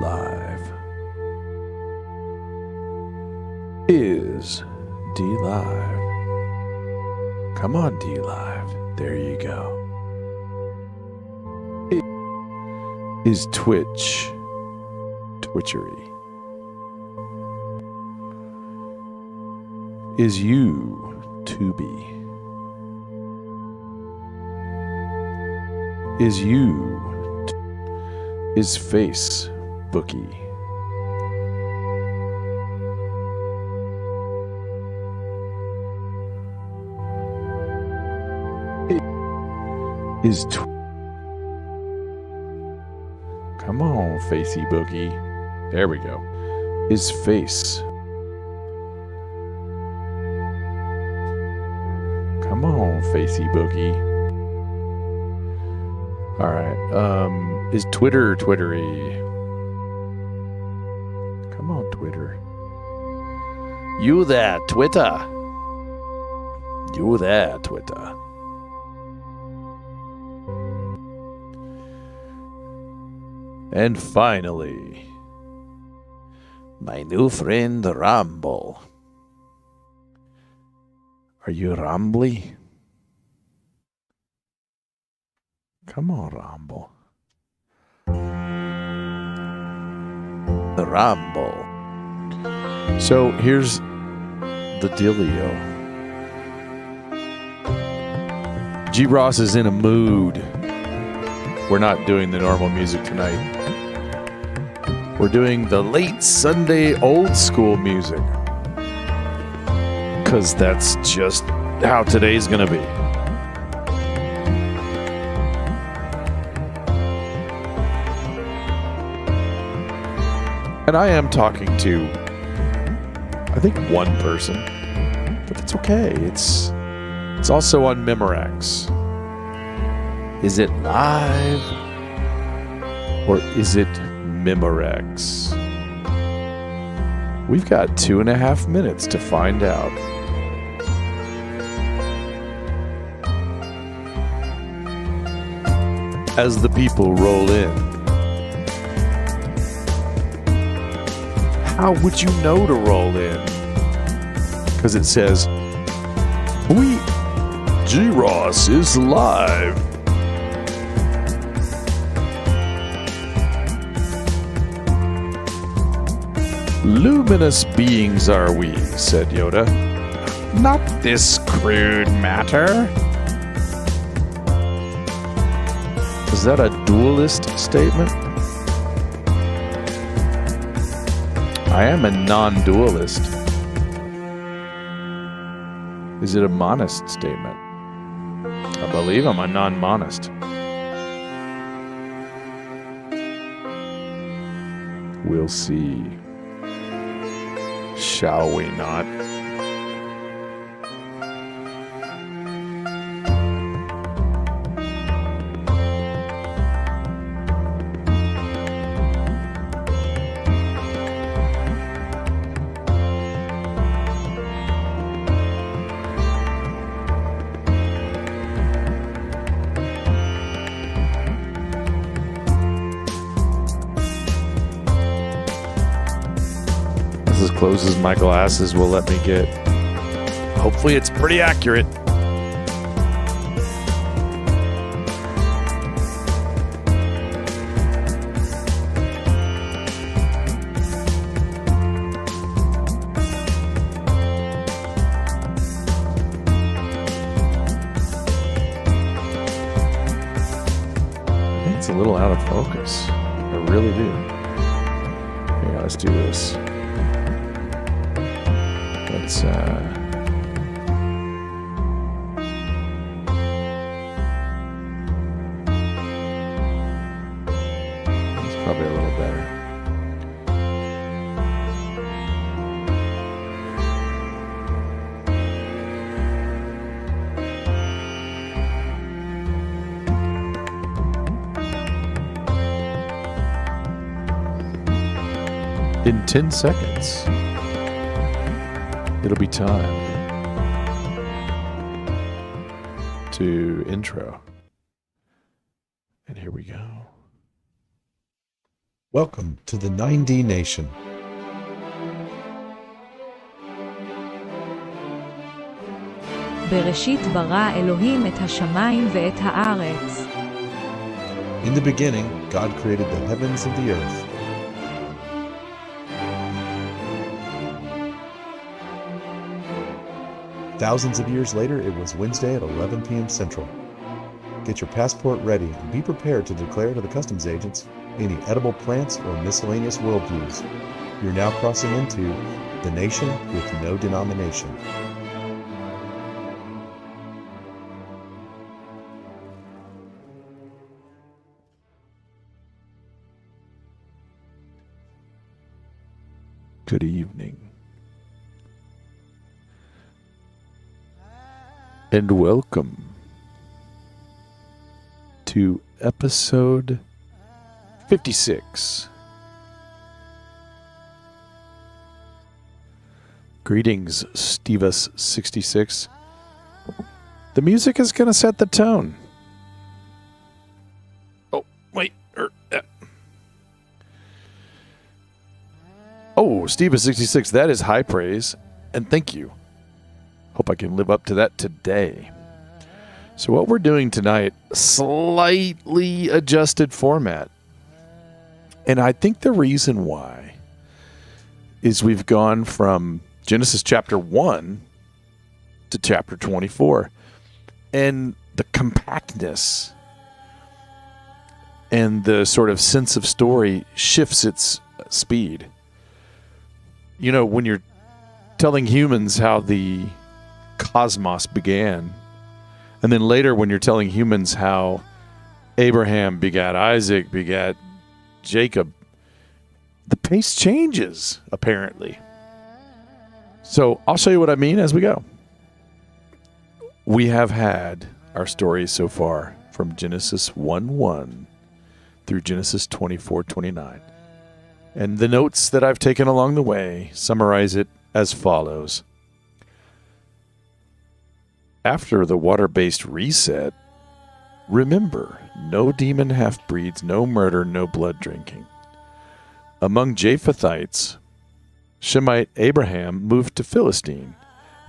Live is D Live. Come on, D Live. There you go. It is Twitch. Twitchery. Is you Tubi. Is you is face bookie. It is come on, facey bookie. There we go. Is face. Come on, facey bookie. All right. Is Twitter twittery? Come on, Twitter. You there, Twitter. You there, Twitter. And finally, my new friend Ramble. Are you Rambly? Come on, Ramble. The Ramble. So here's the dealio. G. Ross is in a mood. We're not doing the normal music tonight. We're doing the late Sunday old school music. Because that's just how today's gonna be. And I am talking to, I think, one person, but it's okay. It's also on Memorex. Is it live or is it Memorex? We've got 2.5 minutes to find out. As the people roll in. How would you know to roll in? Because it says, G. Ross is live. Luminous beings are we, said Yoda. Not this crude matter. Is that a dualist statement? I am a non-dualist. Is it a monist statement? I believe I'm a non-monist. We'll see. Shall we not? As close as my glasses will let me get. Hopefully it's pretty accurate. I think it's a little out of focus. I really do. Here, let's do this. It's probably a little better. In 10 seconds. It'll be time to intro. And here we go. Welcome to the 9dNation. בראשית ברא אלוהים את השמיים ואת הארץ. In the beginning, God created the heavens and the earth. Thousands of years later, it was Wednesday at 11 p.m. Central. Get your passport ready and be prepared to declare to the customs agents any edible plants or miscellaneous worldviews. You're now crossing into the nation with no denomination. Good evening. And welcome to episode 56. Greetings, s2e56. The music is going to set the tone. Oh, wait. Oh, s2e56, that is high praise, and thank you. Hope I can live up to that today. So what we're doing tonight, slightly adjusted format. And I think the reason why is we've gone from Genesis chapter 1 to chapter 24. And the compactness and the sort of sense of story shifts its speed. You know, when you're telling humans how the cosmos began, and then later when you're telling humans how Abraham begat Isaac, begat Jacob, the pace changes, apparently. So I'll show you what I mean as we go. We have had our stories so far from Genesis 1:1 through Genesis 24:29. And the notes that I've taken along the way summarize it as follows. After the water-based reset, remember, no demon half-breeds, no murder, no blood drinking. Among Japhethites, Shemite Abraham moved to Philistine,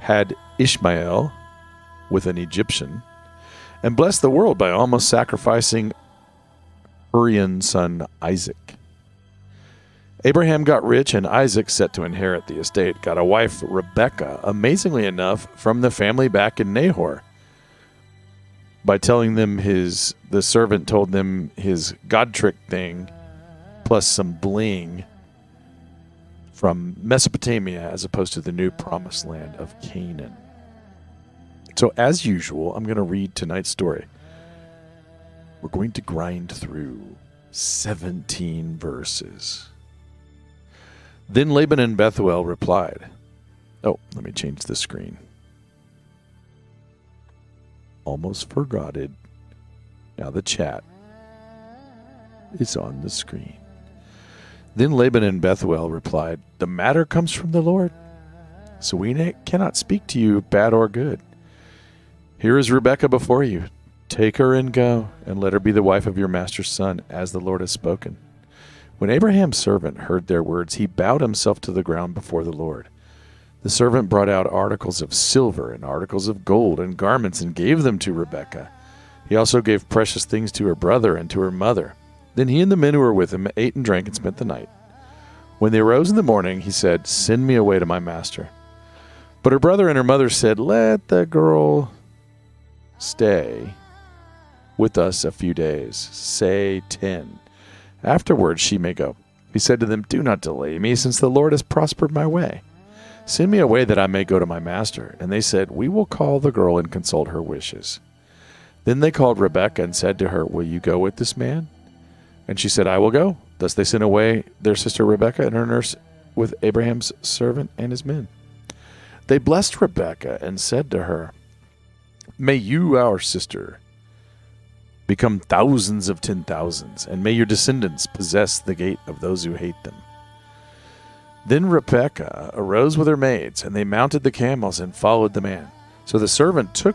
had Ishmael with an Egyptian, and blessed the world by almost sacrificing Uriah's son Isaac. Abraham got rich, and Isaac, set to inherit the estate, got a wife, Rebekah, amazingly enough, from the family back in Nahor. By telling them the servant told them his God trick thing, plus some bling from Mesopotamia as opposed to the new promised land of Canaan. So as usual, I'm going to read tonight's story. We're going to grind through 17 verses. Then Laban and Bethuel replied. Oh, let me change the screen. Almost forgot it. Now the chat is on the screen. Then Laban and Bethuel replied, the matter comes from the Lord, so we cannot speak to you bad or good. Here is Rebekah before you. Take her and go, and let her be the wife of your master's son, as the Lord has spoken. When Abraham's servant heard their words, he bowed himself to the ground before the Lord. The servant brought out articles of silver and articles of gold and garments and gave them to Rebekah. He also gave precious things to her brother and to her mother. Then he and the men who were with him ate and drank and spent the night. When they arose in the morning, he said, send me away to my master. But her brother and her mother said, let the girl stay with us a few days, say 10. Afterwards she may go. He said to them, do not delay me, since the Lord has prospered my way. Send me away that I may go to my master. And they said, we will call the girl and consult her wishes. Then they called Rebekah and said to her, will you go with this man? And she said, I will go. Thus they sent away their sister Rebekah and her nurse with Abraham's servant and his men. They blessed Rebekah and said to her, may you, our sister, become thousands of 10,000s, and may your descendants possess the gate of those who hate them. Then Rebekah arose with her maids, and they mounted the camels and followed the man. So the servant took